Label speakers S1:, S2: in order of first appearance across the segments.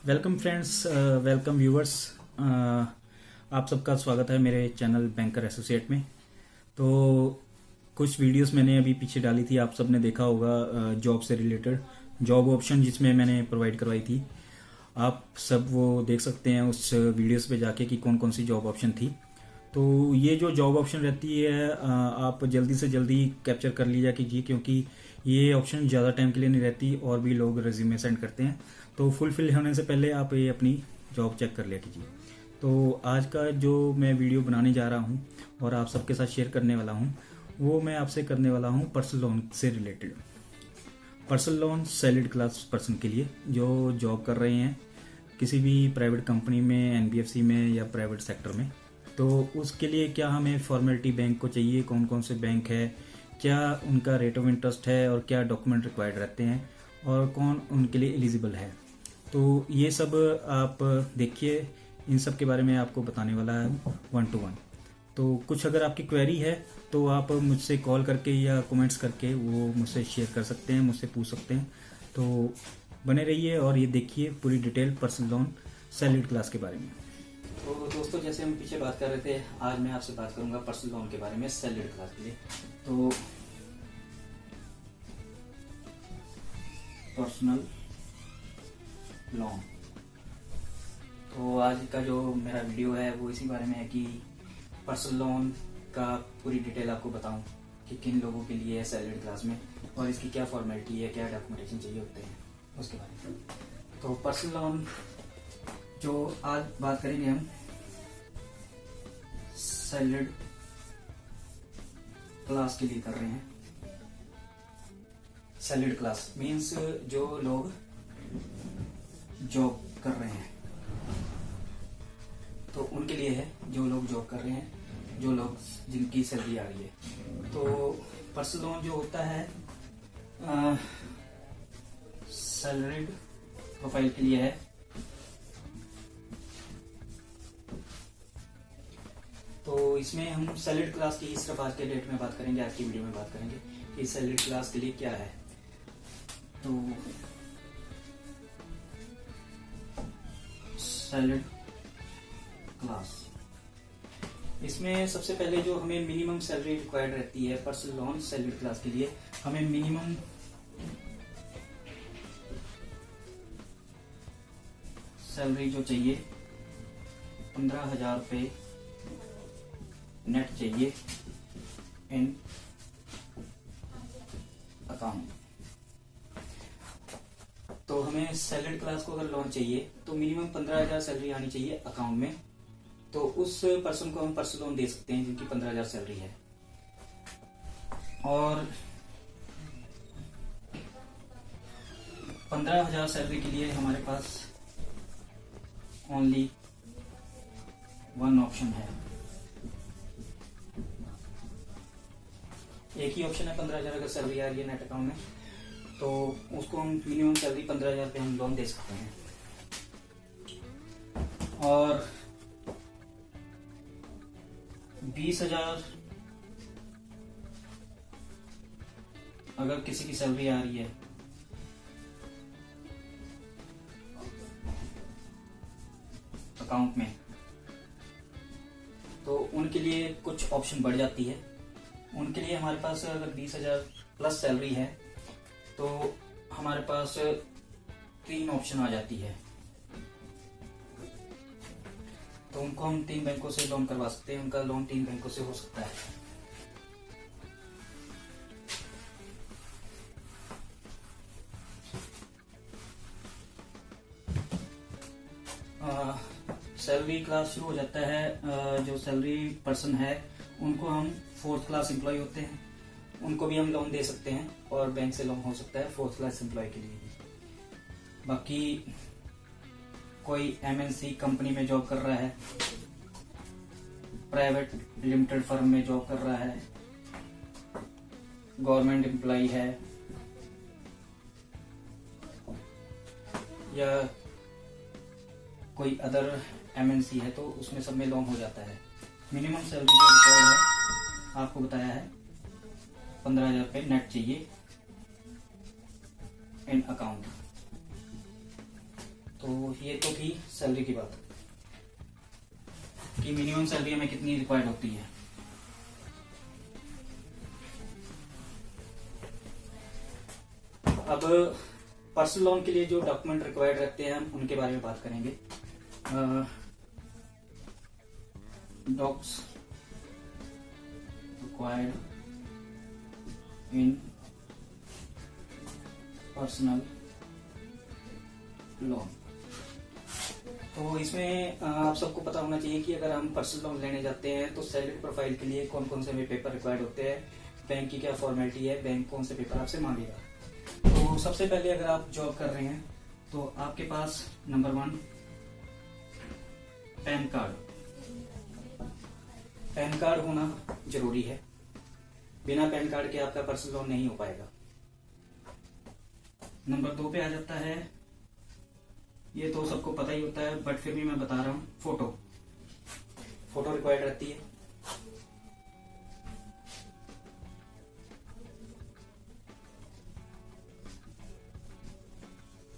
S1: Welcome friends, welcome viewers. आप सबका स्वागत है मेरे चैनल बैंकर एसोसिएट में। तो कुछ वीडियोस मैंने अभी पीछे डाली थी, आप सब ने देखा होगा, जॉब से रिलेटेड जॉब ऑप्शन जिसमें मैंने प्रोवाइड करवाई थी। आप सब वो देख सकते हैं उस वीडियोस पे जाके कि कौन कौन सी जॉब ऑप्शन थी। तो ये जो जॉब ऑप्शन रहती है आप जल्दी से जल्दी कैप्चर कर लीजिए कीजिए, क्योंकि ये ऑप्शन ज़्यादा टाइम के लिए नहीं रहती और भी लोग रिज्यूमे सेंड करते हैं। तो फुलफिल होने से पहले आप ये अपनी जॉब चेक कर लिया कीजिए। तो आज का जो मैं वीडियो बनाने जा रहा हूँ और आप सबके साथ शेयर करने वाला हूँ, वो मैं आपसे करने वाला हूँ पर्सनल लोन से related. Personal loan salaried class person के लिए जो जॉब कर रहे हैं किसी भी प्राइवेट कंपनी में, एनबीएफसी में या प्राइवेट सेक्टर में। तो उसके लिए क्या हमें फॉर्मेलिटी बैंक को चाहिए, कौन कौन से बैंक है, क्या उनका रेट ऑफ इंटरेस्ट है और क्या डॉक्यूमेंट रिक्वायर्ड रहते हैं और कौन उनके लिए एलिजिबल है। तो ये सब आप देखिए, इन सब के बारे में आपको बताने वाला है 1 to 1। तो कुछ अगर आपकी क्वेरी है तो आप मुझसे कॉल करके या कमेंट्स करके वो मुझसे शेयर कर सकते हैं, मुझसे पूछ सकते हैं। तो बने रहिए और ये देखिए पूरी detail personal loan salaried class के बारे में। तो दोस्तों, जैसे हम पीछे बात कर रहे थे, आज मैं आपसे बात करूंगा पर्सनल लोन के बारे में सैलरीड क्लास के लिए। तो पर्सनल लोन, तो आज का जो मेरा वीडियो है वो इसी बारे में है कि पर्सनल लोन का पूरी डिटेल आपको बताऊं कि किन लोगों के लिए है सैलरीड क्लास में और इसकी क्या फॉर्मेलिटी है, क्या डॉक्यूमेंटेशन चाहिए होते हैं उसके बारे में। तो पर्सनल लोन जो आज बात करेंगे हम सैलरीड क्लास के लिए कर रहे हैं। सैलरीड क्लास मीन्स जो लोग जॉब कर रहे हैं, तो उनके लिए है। जो लोग जॉब कर रहे हैं, जो लोग जिनकी सैलरी आ रही है। तो पर्सनल लोन जो होता है सैलरीड प्रोफाइल के लिए है। तो इसमें हम सैलरीड क्लास की ही सिर्फ आज के डेट में बात करेंगे, आज की वीडियो में बात करेंगे कि सैलरीड क्लास के लिए क्या है। तो सैलरीड क्लास, इसमें सबसे पहले जो हमें मिनिमम सैलरी रिक्वायर्ड रहती है पर्सनल लोन सैलरीड क्लास के लिए, हमें मिनिमम सैलरी जो चाहिए 15,000 रुपये नेट चाहिए इन अकाउंट। तो हमें सैलरीड क्लास को अगर लोन चाहिए तो मिनिमम 15,000 सैलरी आनी चाहिए अकाउंट में। तो उस पर्सन को हम पर्सनल लोन दे सकते हैं जिनकी 15,000 सैलरी है। और 15,000 सैलरी के लिए हमारे पास ओनली वन ऑप्शन है, एक ही ऑप्शन है। 15,000 अगर सैलरी आ रही है नेट अकाउंट में तो उसको हम मिनिमम सैलरी 15,000 पे हम लोन दे सकते हैं। और 20,000 अगर किसी की सैलरी आ रही है अकाउंट में, तो उनके लिए कुछ ऑप्शन बढ़ जाती है। उनके लिए हमारे पास अगर 20,000 प्लस सैलरी है तो हमारे पास 3 ऑप्शन आ जाती है। तो उनको हम 3 बैंकों से लोन करवा सकते हैं, उनका लोन 3 बैंकों से हो सकता है। सैलरी क्लास शुरू हो जाता है, जो सैलरी पर्सन है उनको हम 4th क्लास एम्प्लॉय होते हैं, उनको भी हम लोन दे सकते हैं और बैंक से लोन हो सकता है 4th क्लास एम्प्लॉय के लिए भी। बाकी कोई एमएनसी कंपनी में जॉब कर रहा है, प्राइवेट लिमिटेड फर्म में जॉब कर रहा है, गवर्नमेंट एम्प्लॉय है या कोई अदर एमएनसी है, तो उसमें सब में लोन हो जाता है। मिनिमम सैलरी जो रिक्वायर्ड है आपको बताया है 15,000 रुपये नेट चाहिए इन अकाउंट। तो ये तो थी सैलरी की बात कि मिनिमम सैलरी हमें कितनी रिक्वायर्ड होती है। अब पर्सनल लोन के लिए जो डॉक्यूमेंट रिक्वायर्ड रहते हैं हम उनके बारे में बात करेंगे। Docs required in personal loan. तो इसमें आप सबको पता होना चाहिए कि अगर हम पर्सनल लोन लेने जाते हैं तो सैलरी प्रोफाइल के लिए कौन कौन से हमें पेपर रिक्वायर्ड होते हैं, बैंक की क्या फॉर्मेलिटी है, बैंक कौन से पेपर आपसे मांगेगा। तो सबसे पहले अगर आप जॉब कर रहे हैं तो आपके पास number 1 PAN card. PAN card होना जरूरी है, बिना पैन कार्ड के आपका पर्सनल लोन नहीं हो पाएगा। नंबर 2 पे आ जाता है, ये तो सबको पता ही होता है बट फिर भी मैं बता रहा हूं, फोटो रिक्वायर्ड रहती है।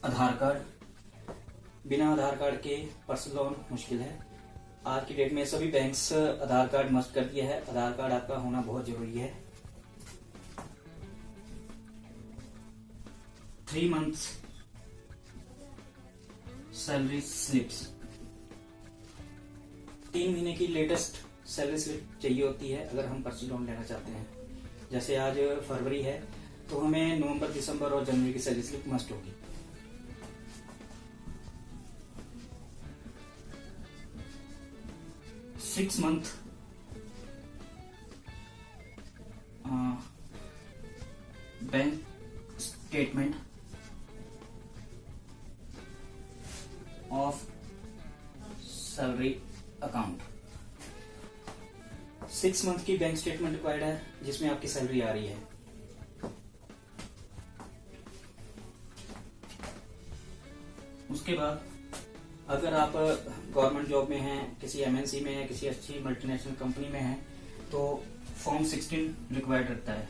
S1: आधार कार्ड, बिना आधार कार्ड के पर्सनल लोन मुश्किल है। आज की डेट में सभी बैंक्स आधार कार्ड मस्ट कर दिया है, आधार कार्ड आपका होना बहुत जरूरी है। 3 months सैलरी स्लिप्स, 3 महीने की लेटेस्ट सैलरी स्लिप चाहिए होती है अगर हम पर्सनल लोन लेना चाहते हैं। जैसे आज फरवरी है तो हमें नवंबर, दिसंबर और जनवरी की सैलरी स्लिप मस्ट होगी। Six month bank statement of salary account. 6 month की बैंक स्टेटमेंट रिक्वायर्ड है जिसमें आपकी सैलरी आ रही है। उसके बाद अगर आप गवर्नमेंट जॉब में हैं, किसी एमएनसी में है, किसी अच्छी मल्टीनेशनल कंपनी में है तो फॉर्म 16 रिक्वायर्ड रहता है।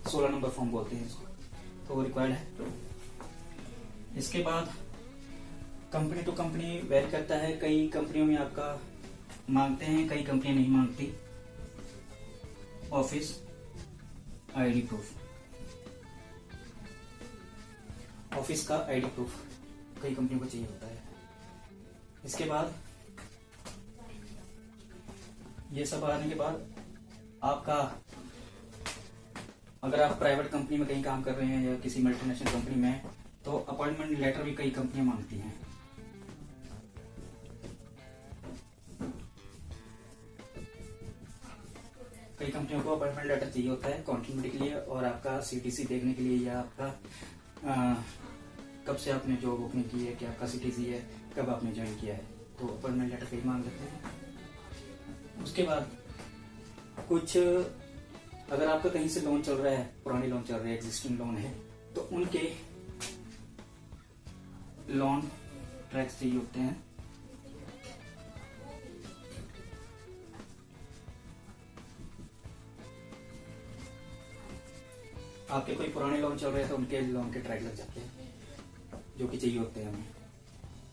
S1: सोलह नंबर फॉर्म बोलते हैं इसको, तो वो रिक्वायर्ड है। इसके बाद कंपनी टू कंपनी वेरी करता है, कई कंपनियों में आपका मांगते हैं, कई कंपनियां नहीं मांगती। ऑफिस आईडी प्रूफ, ऑफिस का आईडी प्रूफ कई कंपनियों को चाहिए होता है। इसके बाद ये सब आने के बाद आपका, अगर आप प्राइवेट कंपनी में कहीं काम कर रहे हैं या किसी मल्टीनेशनल कंपनी में, तो अपॉइंटमेंट लेटर भी कई कंपनियां मांगती हैं। कई कंपनियों को अपॉइंटमेंट लेटर चाहिए होता है कॉन्टिन्यूटी के लिए और आपका सीटीसी देखने के लिए, या आपका कब से आपने जॉब ओपनिंग की है, क्या आपका सीटीसी है, कब आपने ज्वाइन किया है, तो अपॉइंटमेंट लेटर कई मांग लेते हैं। उसके बाद कुछ, अगर आपका कहीं से लोन चल रहा है, पुराने लोन चल रहे हैं, एग्जिस्टिंग लोन है, तो उनके लोन ट्रैक्स चाहिए होते हैं। आपके कोई पुराने लोन चल रहे हैं तो उनके लोन के ट्रैक लग जाते हैं जो कि चाहिए होते हैं हमें।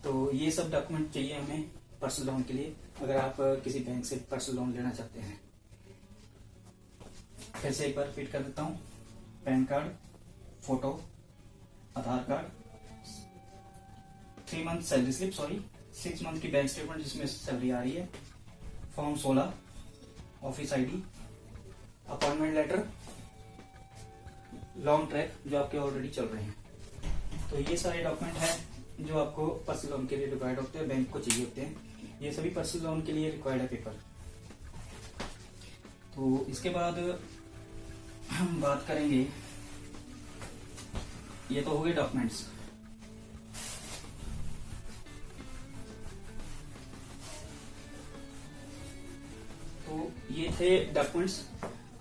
S1: तो ये सब डॉक्यूमेंट चाहिए हमें पर्सनल लोन के लिए, अगर आप किसी बैंक से पर्सनल लोन लेना चाहते हैं। फिर से एक बार रिपीट कर देता हूँ, PAN card, photo, Aadhaar card, 3 month salary slip, 6 month की बैंक स्टेटमेंट जिसमें सैलरी आ रही है, form 16, office ID, appointment letter, long track जो आपके ऑलरेडी चल रहे हैं। तो ये सारे डॉक्यूमेंट हैं जो आपको पर्सनल लोन के लिए रिक्वायर्ड होते हैं, बैंक को चाहिए होते हैं। ये सभी पर्सनल लोन के लिए रिक्वायर्ड है पेपर। तो इसके बाद हम बात करेंगे, ये तो हो गए डॉक्यूमेंट्स। तो ये थे डॉक्यूमेंट्स।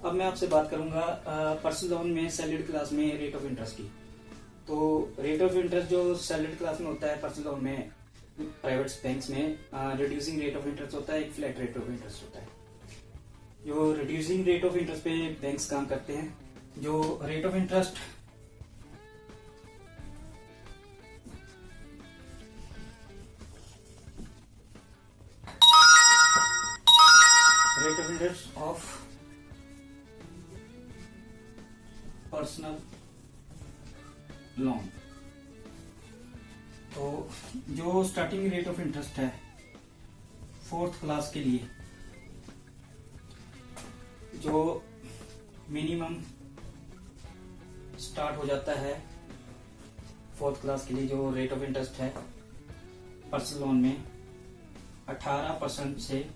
S1: अब मैं आपसे बात करूंगा पर्सनल लोन में सैलरीड क्लास में रेट ऑफ इंटरेस्ट की। तो रेट ऑफ इंटरेस्ट जो सैलरीड क्लास में होता है पर्सनल लोन में, प्राइवेट बैंक्स में रिड्यूसिंग रेट ऑफ इंटरेस्ट होता है, एक फ्लैट रेट ऑफ इंटरेस्ट होता है। जो रिड्यूसिंग रेट ऑफ इंटरेस्ट पे बैंक्स काम करते हैं। जो rate of interest of personal loan. तो जो स्टार्टिंग रेट ऑफ इंटरेस्ट है 4th क्लास के लिए, जो मिनिमम स्टार्ट हो जाता है 4th क्लास के लिए, जो रेट ऑफ इंटरेस्ट है पर्सनल लोन में 18% से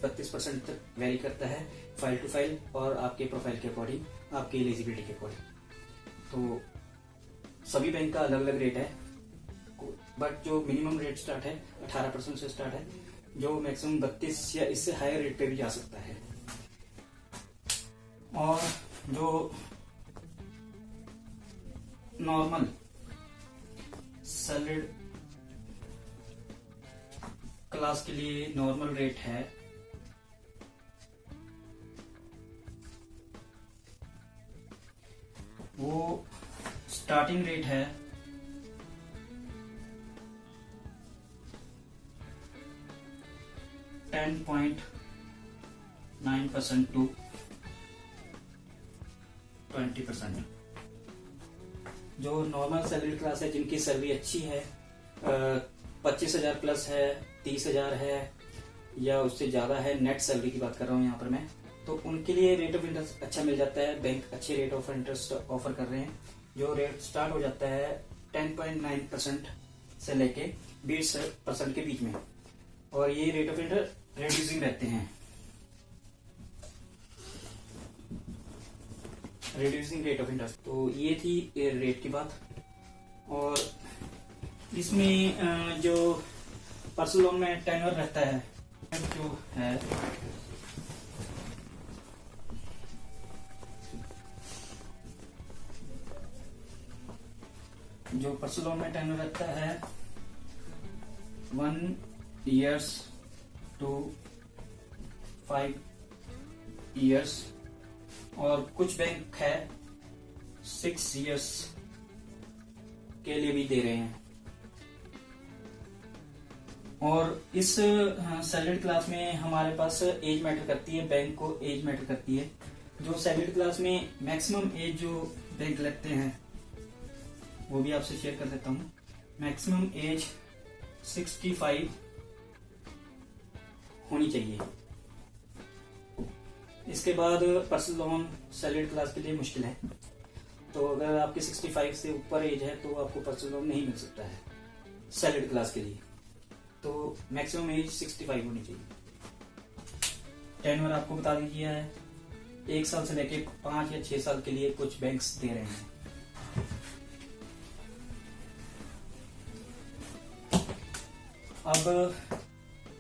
S1: 32% तक वेरी करता है, फाइल टू फाइल और आपके प्रोफाइल के अकॉर्डिंग, आपकी एलिजिबिलिटी के अकॉर्डिंग। तो सभी बैंक का अलग अलग रेट है, बट जो मिनिमम रेट स्टार्ट है 18% से स्टार्ट है, जो मैक्सिमम 32 या इससे हायर रेट पे भी जा सकता है। और जो नॉर्मल सैलरीड क्लास के लिए नॉर्मल रेट है वो स्टार्टिंग रेट है 10.9% टू 20%। जो नॉर्मल सैलरी क्लास है, जिनकी सैलरी अच्छी है, 25,000 प्लस है, 30,000 है या उससे ज्यादा है, नेट सैलरी की बात कर रहा हूँ यहाँ पर मैं, तो उनके लिए रेट ऑफ इंटरेस्ट अच्छा मिल जाता है। बैंक अच्छे रेट ऑफ इंटरेस्ट ऑफर कर रहे हैं। जो रेट स्टार्ट हो जाता है 10.9% से लेके 20% के बीच में, और ये रेट ऑफ इंटरेस्ट रिड्यूसिंग रहते हैं। Reducing rate of interest. तो ये थी रेट की बात। और इसमें जो पर्सनल लोन में टेन्योर रहता है, जो है जो पर्सनल लोन में टेन्योर रहता है 1 years to 5 years, और कुछ बैंक है 6 years के लिए भी दे रहे हैं। और इस सैलरीड क्लास में हमारे पास एज मैटर करती है, बैंक को एज मैटर करती है। जो सैलरीड क्लास में मैक्सिमम एज जो बैंक लगते हैं वो भी आपसे शेयर कर देता हूँ। मैक्सिमम एज 65 होनी चाहिए। इसके बाद पर्सनल लोन सैलरीड क्लास के लिए मुश्किल है। तो अगर आपके 65 से ऊपर एज है तो आपको पर्सनल लोन नहीं मिल सकता है सैलरीड क्लास के लिए। तो मैक्सिमम एज 65 होनी चाहिए। टेन्योर आपको बता दीजिए है 1 साल से लेके 5 या 6 साल के लिए कुछ बैंक्स दे रहे हैं। अब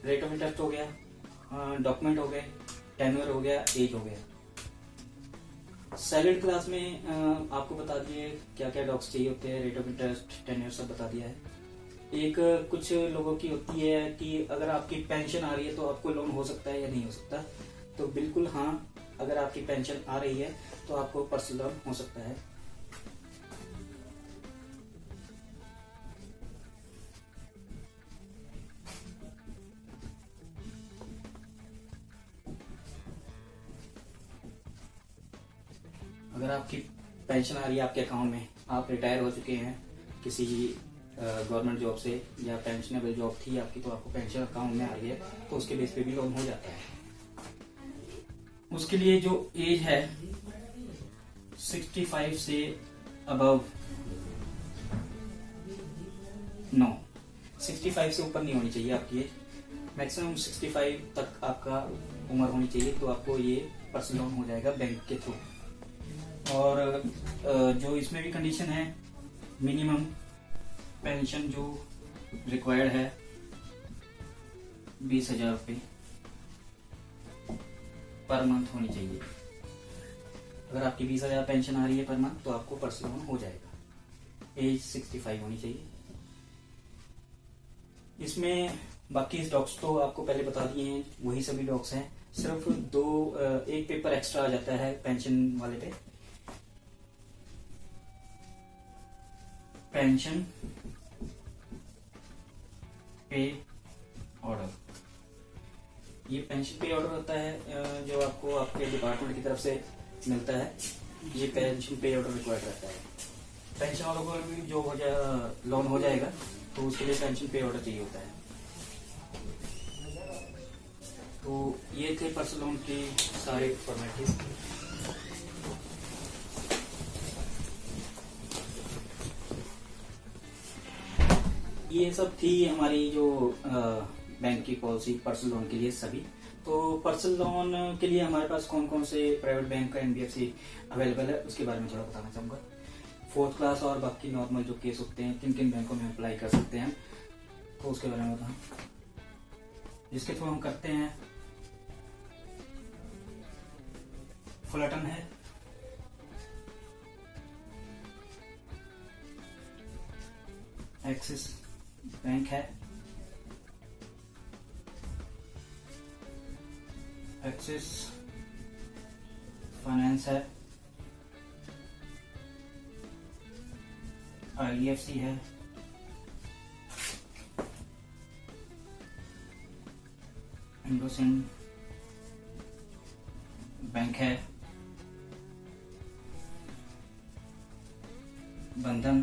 S1: रेट ऑफ इंटरेस्ट हो गया, डॉक्यूमेंट हो गए, टेन्योर हो गया, एज हो गया। सैलरीड क्लास में आपको बता दिए क्या क्या डॉक्स चाहिए होते हैं, रेट ऑफ इंटरेस्ट, टेन्योर सब बता दिया है। एक कुछ लोगों की होती है कि अगर आपकी पेंशन आ रही है तो आपको लोन हो सकता है या नहीं हो सकता। तो बिल्कुल हाँ, अगर आपकी पेंशन आ रही है तो आपको पर्सनल लोन हो सकता है। अगर आपकी पेंशन आ रही है आपके अकाउंट में, आप रिटायर हो चुके हैं किसी गवर्नमेंट जॉब से या पेंशनेबल जॉब थी आपकी, तो आपको पेंशन अकाउंट में आ रही है तो उसके बेस पे भी लोन हो जाता है। उसके लिए जो एज है 65 से अबव, नो 65 से ऊपर नहीं होनी चाहिए आपकी एज। मैक्सिमम 65 तक आपका उम्र होनी चाहिए तो आपको ये पर्सनल लोन हो जाएगा बैंक के थ्रू। और जो इसमें भी कंडीशन है, मिनिमम पेंशन जो रिक्वायर्ड है 20,000 रुपये पर मंथ होनी चाहिए। अगर आपकी 20,000 पेंशन आ रही है पर मंथ तो आपको पर्सनल लोन हो जाएगा। एज 65 होनी चाहिए। इसमें बाकी डॉक्स तो आपको पहले बता दिए हैं, वही सभी डॉक्स हैं। सिर्फ एक पेपर एक्स्ट्रा आ जाता है पेंशन वाले पे। पेंशन पे ऑर्डर, ये पेंशन पे ऑर्डर होता है जो आपको आपके डिपार्टमेंट की तरफ से मिलता है। ये पेंशन पे ऑर्डर रिक्वायर्ड रहता है। पेंशन वालों को भी जो हो जाए लोन हो जाएगा तो उसके लिए पेंशन पे ऑर्डर चाहिए होता है। तो ये थे पर्सनल लोन की सारे फॉर्मेलिटीज। ये सब थी हमारी जो बैंक की पॉलिसी पर्सनल लोन के लिए सभी। तो पर्सनल लोन के लिए हमारे पास कौन कौन से प्राइवेट बैंक का एनबीएफसी अवेलेबल है उसके बारे में थोड़ा बताना चाहूंगा। 4th क्लास और बाकी नॉर्मल जो केस होते हैं किन किन बैंकों में अप्लाई कर सकते हैं तो उसके बारे में बताऊँ। जिसके थ्रू हम करते हैं, फुलटन है, एक्सिस बैंक है, एक्सिस फाइनेंस है, IDFC है, इंडोसिंड बैंक है, Bandhan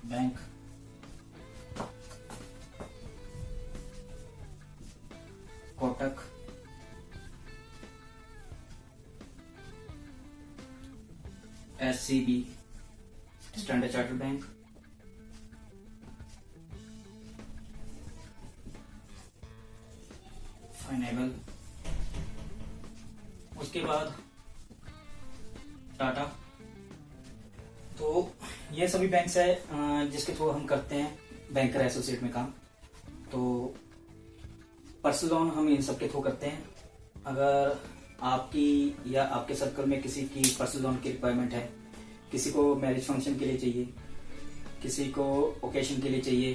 S1: bank, Kotak, SCB Standard Chartered Bank, Finnable, उसके बाद टाटा। तो ये सभी बैंक्स है जिसके थ्रू हम करते हैं बैंकर एसोसिएट में काम। तो पर्सनल लोन हम इन सब के थ्रू करते हैं। अगर आपकी या आपके सर्कल में किसी की पर्सनल लोन की रिक्वायरमेंट है, किसी को मैरिज फंक्शन के लिए चाहिए, किसी को ओकेशन के लिए चाहिए,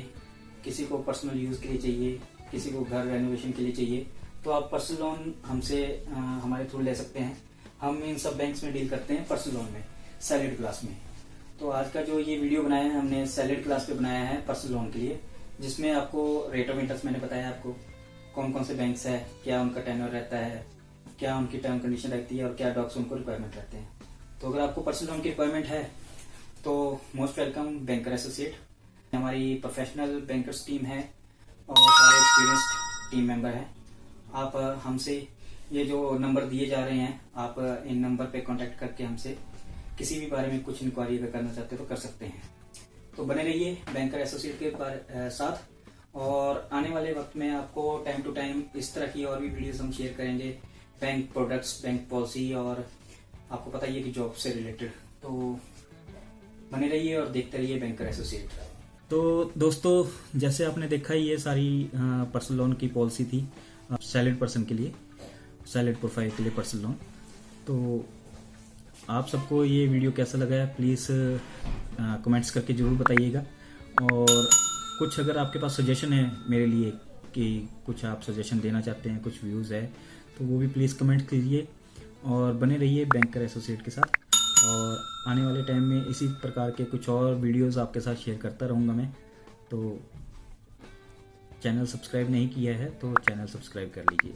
S1: किसी को पर्सनल यूज के लिए चाहिए, किसी को घर रेनोवेशन के लिए चाहिए, तो आप पर्सनल लोन हमसे हमारे थ्रू ले सकते हैं। हम इन सब बैंक्स में डील करते हैं पर्सनल लोन में, सैलरी क्लास में। तो आज का जो ये वीडियो बनाया है हमने सैलरी क्लास पे बनाया है पर्सनल लोन के लिए, जिसमें आपको रेट ऑफ इंटरेस्ट मैंने बताया आपको कौन कौन से बैंक्स है, क्या उनका टेन्योर रहता है, क्या उनकी टर्म कंडीशन रहती है और क्या डॉक्स उनको रिक्वायरमेंट रहते हैं। तो अगर आपको पर्सनल लोन की रिक्वायरमेंट है तो मोस्ट वेलकम बैंकर एसोसिएट। हमारी प्रोफेशनल बैंकर्स टीम है और सारे एक्सपीरियंस्ड टीम मेंबर हैं। आप हमसे ये जो नंबर दिए जा रहे हैं, आप इन नंबर पे कांटेक्ट करके हमसे किसी भी बारे में कुछ इंक्वायरी अगर करना चाहते हो तो कर सकते हैं। तो बने रहिए बैंकर एसोसिएट के साथ, और आने वाले वक्त में आपको टाइम टू टाइम इस तरह की और भी वीडियोस हम शेयर करेंगे, बैंक प्रोडक्ट्स, बैंक पॉलिसी और आपको पता ही है कि जॉब से रिलेटेड। तो बने रहिए और देखते रहिए बैंकर एसोसिएट। तो दोस्तों, जैसे आपने देखा ये सारी पर्सनल लोन की पॉलिसी थी सैलरीड पर्सन के लिए, सैलरीड प्रोफाइल के लिए पर्सनल लोन। तो आप सबको ये वीडियो कैसा लगा है प्लीज़ कमेंट्स करके ज़रूर बताइएगा। और कुछ अगर आपके पास सजेशन है मेरे लिए कि कुछ आप सजेशन देना चाहते हैं, कुछ व्यूज़ है, तो वो भी प्लीज़ कमेंट कीजिए और बने रहिए बैंकर एसोसिएट के साथ। और आने वाले टाइम में इसी प्रकार के कुछ और वीडियोस आपके साथ शेयर करता रहूँगा मैं। तो चैनल सब्सक्राइब नहीं किया है तो चैनल सब्सक्राइब कर लीजिए।